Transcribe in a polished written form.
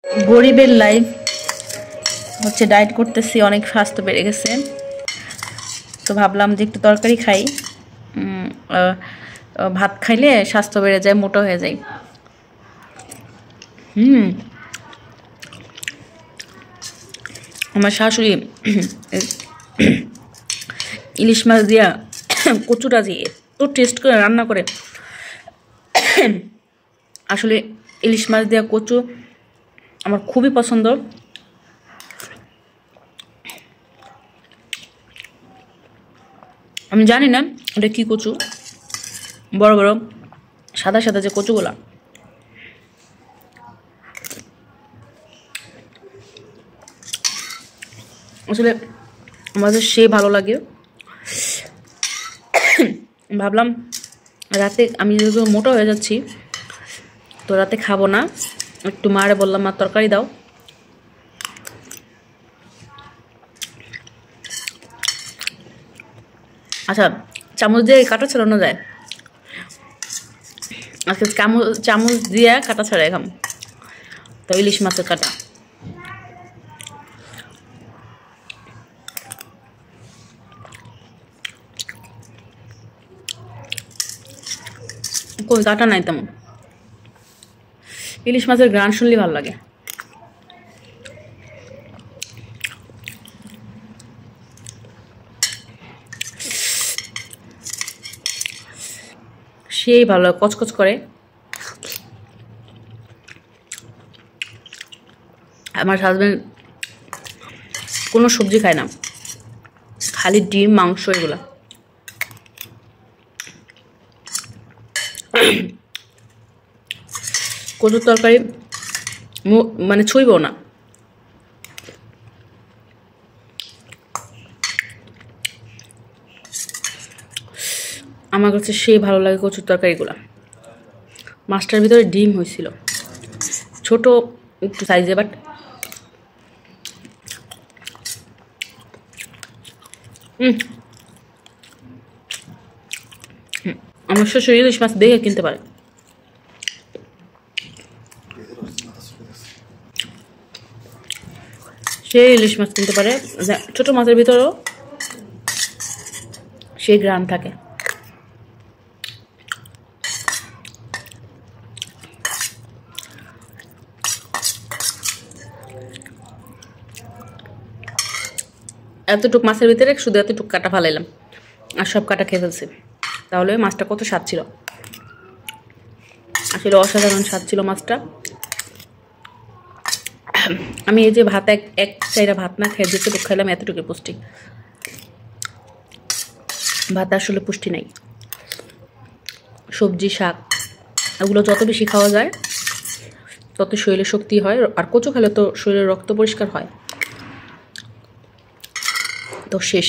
গরিবের লাইফ হচ্ছে, ডায়েট করতেছি, অনেক স্বাস্থ্য বেড়ে গেছে। তো ভাবলাম যে একটু তরকারি খাই, ভাত খাইলে স্বাস্থ্য বেড়ে যায়, মোটা হয়ে যায়। আমার শাশুড়ি ইলিশ মাছ দিয়া কচুটা দিয়ে তো টেস্ট করে রান্না করে। আসলে ইলিশ মাছ দিয়া কচু আমার খুবই পছন্দ। আমি জানি না এটা কি কচু, বড় বড় সাদা সাদা যে কচুগুলা, আসলে আমাদের সে ভালো লাগে। ভাবলাম রাতে আমি যেহেতু মোটা হয়ে যাচ্ছি, তো রাতে খাবো না, একটু মারে বললাম মা তরকারি দাও। আচ্ছা, চামচ দিয়ে কাটা ছাড়ানো যায়, আজকে চামচ দিয়ে কাটা ছাড়াই খাম। তো ইলিশ মাছের কাটা কই, কাটা নাই তেমন। ইলিশ মাছের ঘ্রাণ শুনলে ভালো লাগে। সেই ভালো লাগে, কচকচ করে। আমার হাজবেন্ড কোনো সবজি খায় না, খালি ডিম মাংস এগুলা। কচুর তরকারি মানে ছুঁইব না। আমার কাছে সেই ভালো লাগে কচুর তরকারিগুলা। মাছটার ভিতরে ডিম হয়েছিল, ছোট একটু সাইজে, বাট আমার শ্বশুর ইলিশ মাছ দেখে কিনতে পারে। সে ইলিশ মাছ কিনতে পারে, ছোট মাছের ভিতরেও সেই গ্রাম থাকে। এতটুক মাছের ভিতরে শুধু এতটুক কাটা ফালাইলাম, আর সব কাটা খেয়ে ফেলছি। তাহলে মাছটা কত স্বাদ ছিল, আসলে অসাধারণ স্বাদ ছিল মাছটা। আমি এই যে ভাত এক চাইরা ভাত না খেয়ে যেটুকু খাইলাম, এতটুকু পুষ্টি। ভাত আসলে পুষ্টি নাই। সবজি শাক এগুলো যত বেশি খাওয়া যায় তত শরীরে শক্তি হয়, আর কচু খেলে তো শরীরের রক্ত পরিষ্কার হয়। তো শেষ।